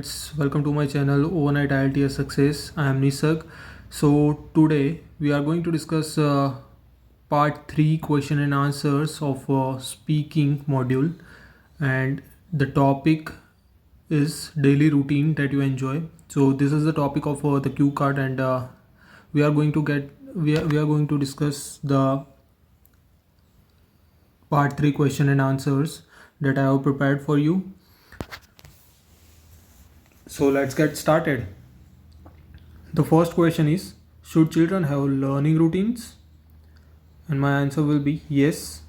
Welcome to my channel Overnight IELTS Success. I am Nisag. So today we are going to discuss part 3 question and answers of speaking module, and the topic is daily routine that you enjoy. So this is the topic of the cue card, and we are going to we are going to discuss the part 3 question and answers that I have prepared for you. So let's get started. The first question is, should children have learning routines? And my answer will be yes.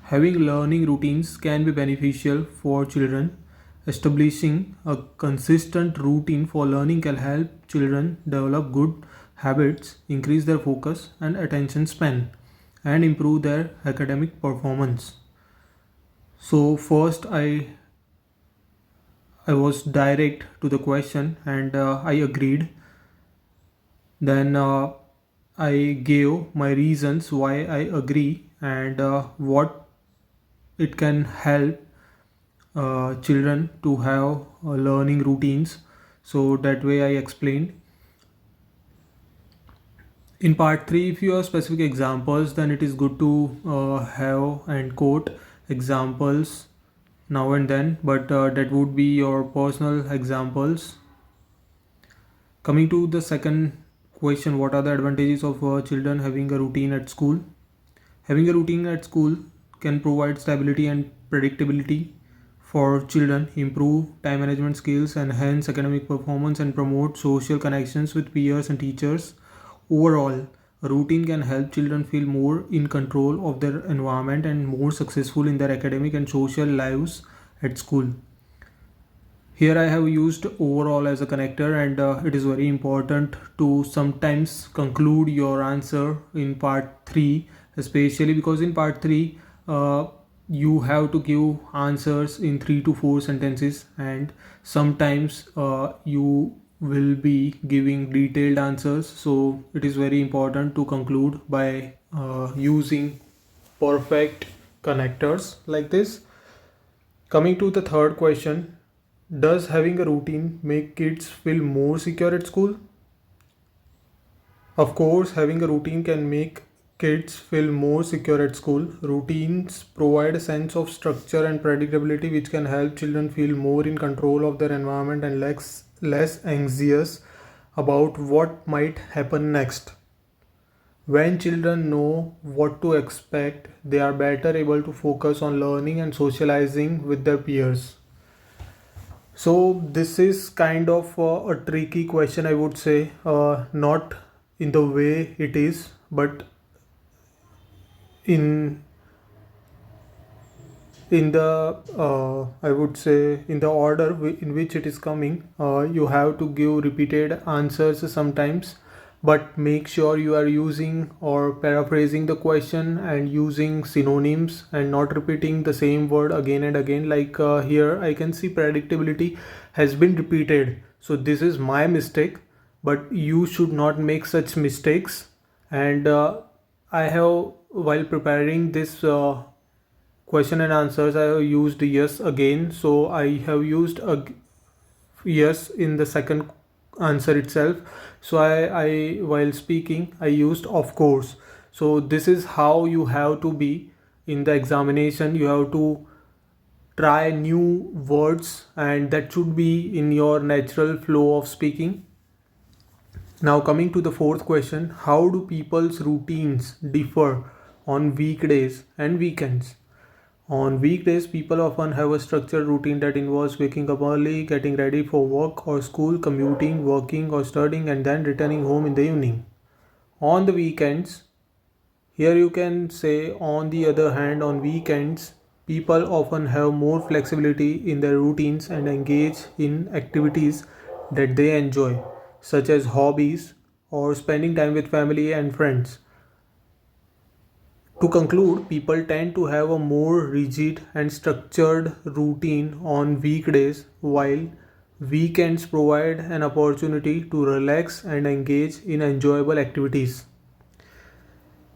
Having learning routines can be beneficial for children. Establishing a consistent routine for learning can help children develop good habits, increase their focus and attention span, and improve their academic performance. So first I was direct to the question, and I agreed. Then I gave my reasons why I agree, and what it can help children to have learning routines. So that way I explained. In part 3, if you have specific examples, then it is good to have and quote examples now and then, but that would be your personal examples. Coming to the second question, what are the advantages of children having a routine at school? Having a routine at school can provide stability and predictability for children, improve time management skills, enhance academic performance, and promote social connections with peers and teachers. Overall, a routine can help children feel more in control of their environment and more successful in their academic and social lives at school. Here I have used overall as a connector, and it is very important to sometimes conclude your answer in part 3, especially because in part 3 you have to give answers in 3 to 4 sentences, and sometimes you will be giving detailed answers. So it is very important to conclude by using perfect connectors like this. Coming to the third question, does having a routine make kids feel more secure at school? Of course, having a routine can make kids feel more secure at school. Routines provide a sense of structure and predictability which can help children feel more in control of their environment and less anxious about what might happen next. When children know what to expect, they are better able to focus on learning and socializing with their peers. So this is kind of a tricky question, I would say, not in the way it is, but in the I would say in the order in which it is coming. You have to give repeated answers sometimes, but make sure you are using or paraphrasing the question and using synonyms and not repeating the same word again and again. Like here I can see predictability has been repeated, so this is my mistake, but you should not make such mistakes. And I have, while preparing this question and answers, I have used yes again, so I have used a yes in the second answer itself. So I while speaking I used of course. So this is how you have to be in the examination. You have to try new words, and that should be in your natural flow of speaking. Now coming to the fourth question, how do people's routines differ on weekdays and weekends? On weekdays, people often have a structured routine that involves waking up early, getting ready for work or school, commuting, working or studying, and then returning home in the evening. On the weekends, here you can say, on the other hand, on weekends, people often have more flexibility in their routines and engage in activities that they enjoy, such as hobbies or spending time with family and friends. To conclude, people tend to have a more rigid and structured routine on weekdays, while weekends provide an opportunity to relax and engage in enjoyable activities.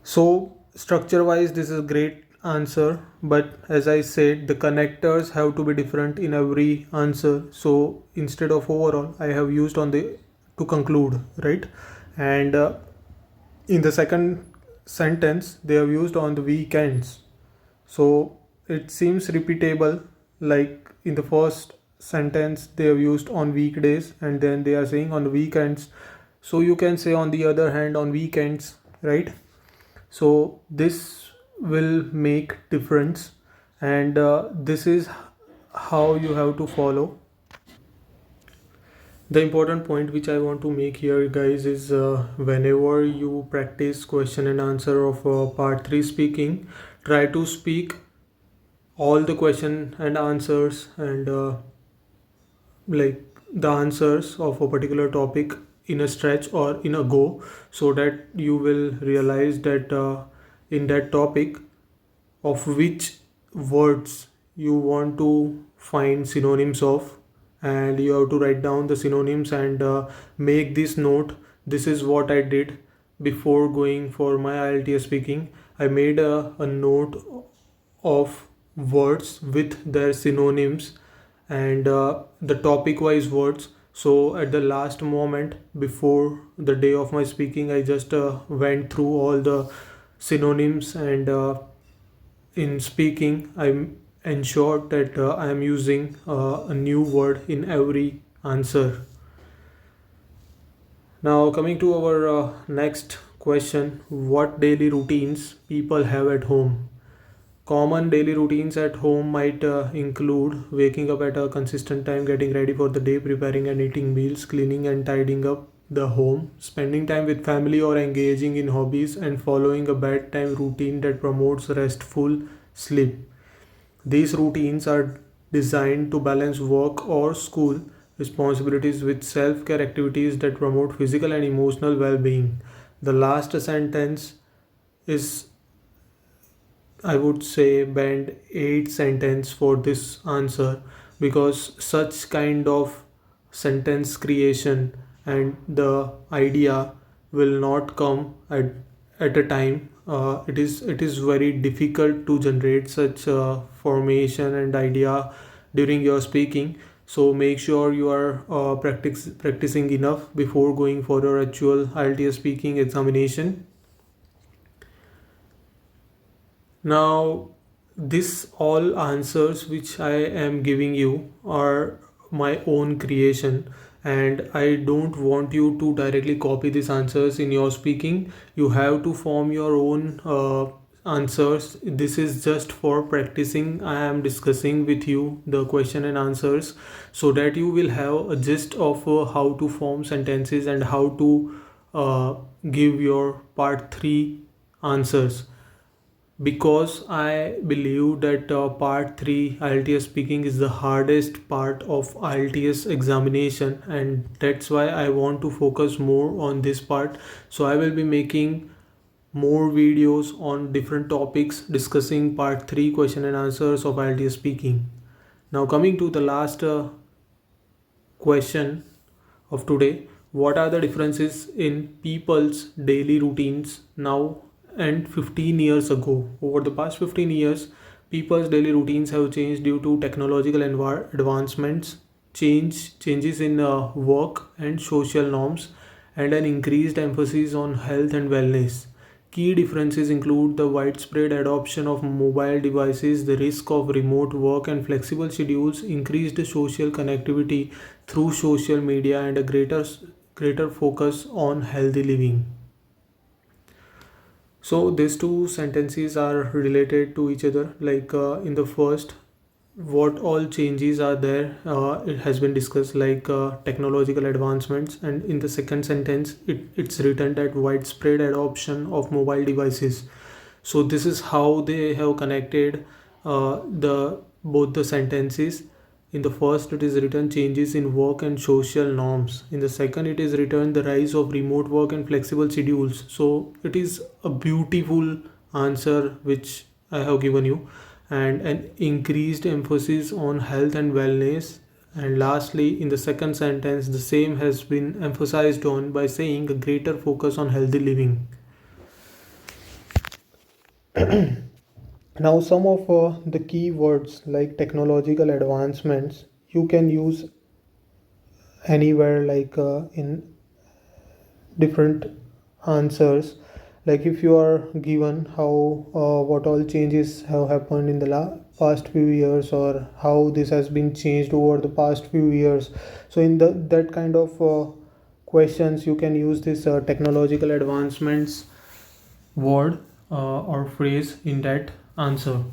So, structure wise, this is great answer, but as I said, the connectors have to be different in every answer. So instead of overall, I have used on the to conclude, right? And in the second sentence, they have used on the weekends. So it seems repeatable, like in the first sentence they have used on weekdays and then they are saying on the weekends. So you can say on the other hand on weekends, right? So this will make difference, and this is how you have to follow. The important point which I want to make here, guys, is whenever you practice question and answer of part 3 speaking, try to speak all the question and answers and like the answers of a particular topic in a stretch or in a go, so that you will realize that in that topic of which words you want to find synonyms of, and you have to write down the synonyms and make this note. This is what I did before going for my IELTS speaking. I made a note of words with their synonyms and the topic wise words. So at the last moment before the day of my speaking, I just went through all the synonyms, and in speaking I ensured that I am using a new word in every answer. Now coming to our next question: what daily routines people have at home? Common daily routines at home might include waking up at a consistent time, getting ready for the day, preparing and eating meals, cleaning and tidying up the home, spending time with family or engaging in hobbies, and following a bedtime routine that promotes restful sleep. These routines are designed to balance work or school responsibilities with self care activities that promote physical and emotional well being. The last sentence is, I would say, band 8 sentence for this answer, because such kind of sentence creation and the idea will not come at a time. It is very difficult to generate such formation and idea during your speaking. So make sure you are practicing enough before going for your actual IELTS speaking examination. Now, this all answers which I am giving you are my own creation, and I don't want you to directly copy these answers in your speaking. You have to form your own answers. This is just for practicing. I am discussing with you the question and answers so that you will have a gist of how to form sentences and how to give your part 3 answers, because I believe that part 3 IELTS speaking is the hardest part of IELTS examination, and that's why I want to focus more on this part. So I will be making more videos on different topics discussing part 3 question and answers of IELTS speaking. Now coming to the last question of today: what are the differences in people's daily routines now and 15 years ago? Over the past 15 years, people's daily routines have changed due to technological advancements, changes in work and social norms, and an increased emphasis on health and wellness. Key differences include the widespread adoption of mobile devices, the risk of remote work and flexible schedules, increased social connectivity through social media, and a greater focus on healthy living. So these two sentences are related to each other. Like in the first, what all changes are there, it has been discussed, like technological advancements, and in the second sentence it's written that widespread adoption of mobile devices. So this is how they have connected the both the sentences. In the first it is written changes in work and social norms, in the second it is written the rise of remote work and flexible schedules. So it is a beautiful answer which I have given you, and an increased emphasis on health and wellness. And lastly, in the second sentence, the same has been emphasized on by saying a greater focus on healthy living. Now, some of the key words like technological advancements you can use anywhere, like in different answers. Like if you are given how what all changes have happened in the past few years, or how this has been changed over the past few years, so in that kind of questions you can use this technological advancements word or phrase in that answer.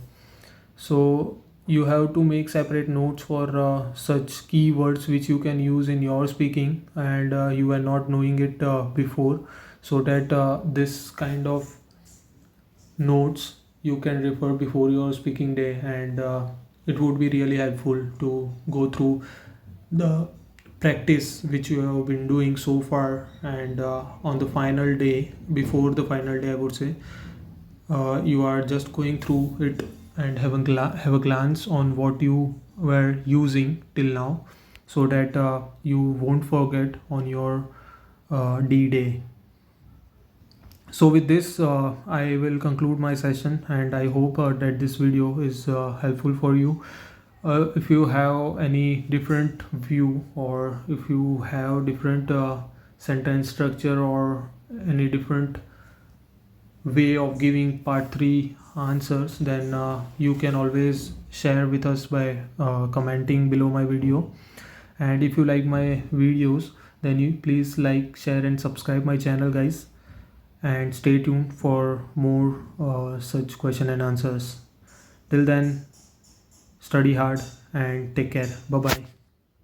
So you have to make separate notes for such keywords which you can use in your speaking, and you were not knowing it before, so that this kind of notes you can refer before your speaking day, and it would be really helpful to go through the practice which you have been doing so far, and on the final day, before the final day I would say, you are just going through it and have a glance on what you were using till now, so that you won't forget on your D day. So with this I will conclude my session, and I hope that this video is helpful for you. If you have any different view, or if you have different sentence structure, or any different way of giving part 3 answers, then you can always share with us by commenting below my video. And if you like my videos, then you please like, share and subscribe my channel, guys, and stay tuned for more such question and answers. Till then, study hard and take care. Bye bye.